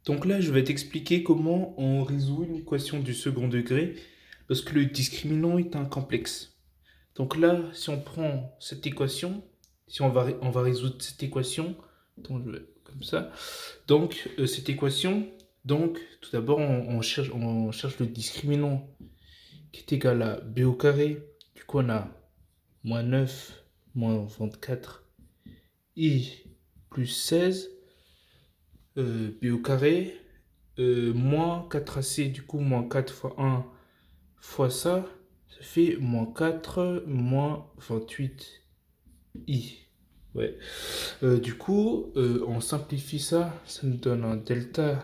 Donc là, je vais t'expliquer comment on résout une équation du second degré lorsque le discriminant est un complexe. Donc là, si on prend cette équation, si on va résoudre cette équation, donc je vais comme ça. Donc cette équation, donc tout d'abord on cherche le discriminant qui est égal à b au carré. Du coup on a moins 9 moins 24 i plus 16 b au carré moins 4ac, du coup moins 4 fois 1 fois ça fait moins 4 moins 28i. Ouais. Du coup, on simplifie ça, ça nous donne un delta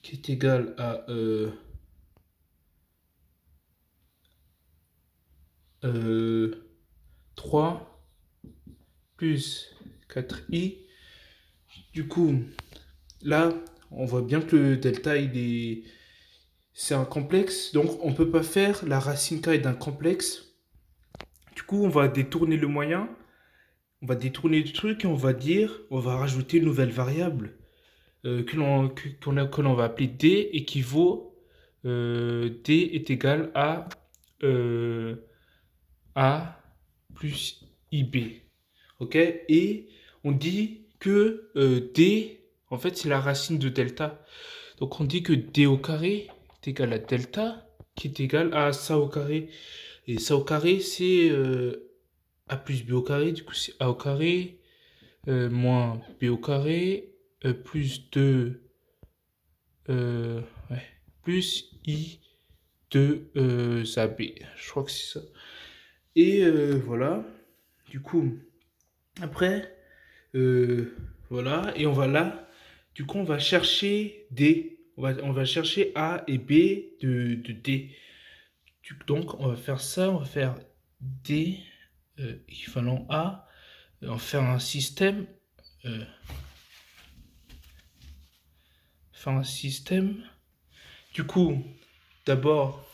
qui est égal à 3 plus 4i. Du coup, là, on voit bien que le delta, c'est un complexe, donc on ne peut pas faire la racine carrée d'un complexe. Du coup, on va détourner le moyen, on va détourner le truc et on va rajouter une nouvelle variable que l'on va appeler d équivaut, d est égal à a plus ib. Ok? Et on dit que d, en fait, c'est la racine de delta. Donc on dit que d au carré est égal à delta, qui est égal à ça au carré. Et ça au carré, c'est a plus b au carré, du coup c'est a au carré, moins b au carré, plus 2, ouais, plus i de ab. Je crois que c'est ça. Et voilà, du coup, après, voilà, et on va là, du coup, on va chercher D. On va chercher A et B de D. Donc, on va faire ça, on va faire D équivalent A, on va faire un système, euh, faire un système. Du coup, d'abord,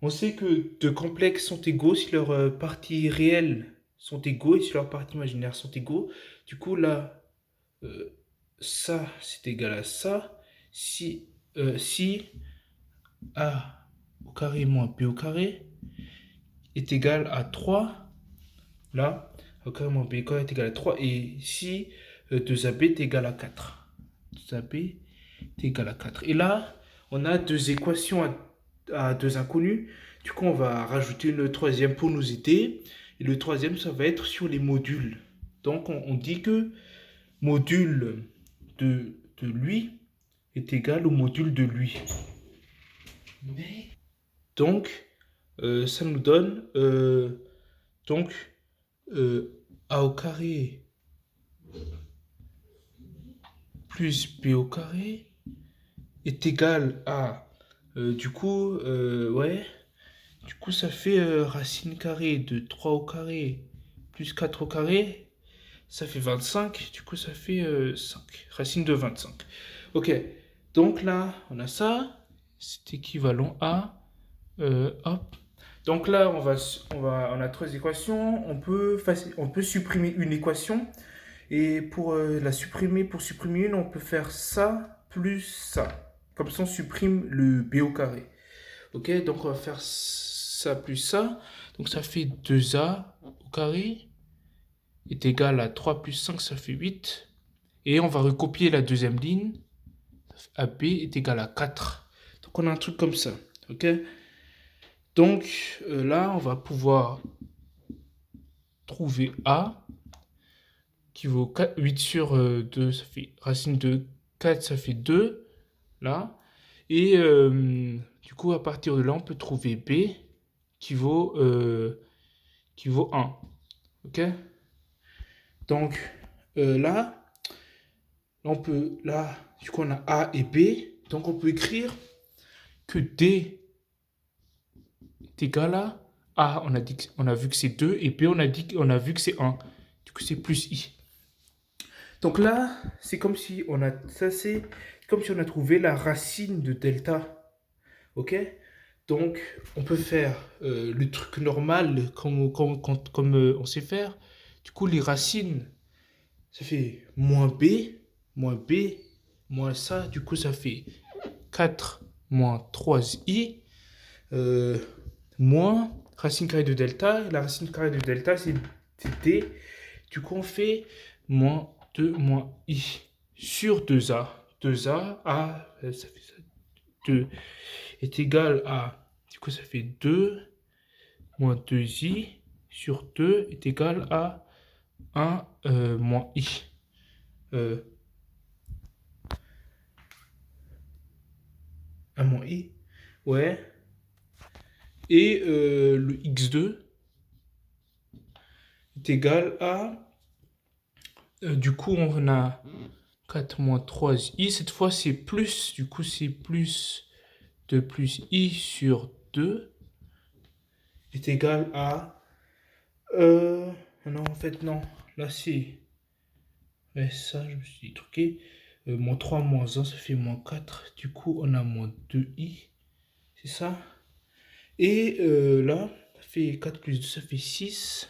on sait que deux complexes sont égaux si leurs parties réelles sont égaux et si leurs parties imaginaires sont égaux. Du coup, là, euh, ça, c'est égal à ça. Si A au carré moins B au carré est égal à 3, là, A au carré moins B au carré est égal à 3. Et si 2AB est égal à 4. 2AB est égal à 4. Et là, on a deux équations à deux inconnus. Du coup, on va rajouter une troisième pour nous aider. Et le troisième, ça va être sur les modules. Donc, on dit que module de lui est égal au module de lui. Donc, ça nous donne donc a au carré plus b au carré est égal à ouais, du coup ça fait racine carrée de 3 au carré plus 4 au carré, ça fait 25, du coup ça fait 5, racine de 25. Ok, donc là on a ça, c'est équivalent à hop. Donc là, on a trois équations. On peut supprimer une équation. Et pour pour supprimer une, on peut faire ça plus ça. Comme ça, on supprime le b au carré. Ok, donc on va faire ça plus ça. Donc ça fait 2a au carré est égal à 3 plus 5, ça fait 8. Et on va recopier la deuxième ligne. AB est égal à 4. Donc on a un truc comme ça. Ok. Donc là, on va pouvoir trouver A qui vaut 8 sur 2, ça fait racine de 4, ça fait 2, là. Et du coup, à partir de là, on peut trouver B qui vaut 1. Ok? Donc là, du coup, on a A et B. Donc on peut écrire que D est égal à A, on a vu que c'est 2, et B, on a vu que c'est 1. Du coup, c'est plus I. Donc là, c'est comme si on a trouvé la racine de delta. Ok? Donc, on peut faire le truc normal comme on sait faire. Du coup, les racines, ça fait moins B moins ça, du coup, ça fait 4 moins 3i, moins racine carrée de delta. La racine carrée de delta, c'est d. Du coup, on fait moins 2 moins i sur 2a. 2a, ça fait ça, 2 est égal à, du coup, ça fait 2 moins 2i sur 2 est égal à 1 moins i. 1 moins i, ouais. Et le x2 est égal à, du coup, on a 4 moins 3i. Cette fois, c'est plus, du coup, c'est plus 2 plus i sur 2 est égal à... non, en fait, non. Là, c'est... Ouais, ça, je me suis dit truqué. Moins 3 moins 1, ça fait moins 4. Du coup, on a moins 2i. C'est ça. Et là, ça fait 4 plus 2, ça fait 6.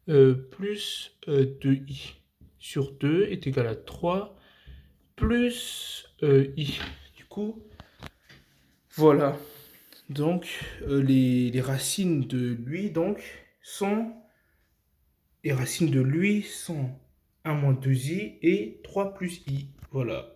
Plus 2i sur 2 est égal à 3 plus i. Du coup, voilà. Donc, les racines de lui donc, sont... Les racines de lui sont 1 moins 2i et 3 plus i. Voilà.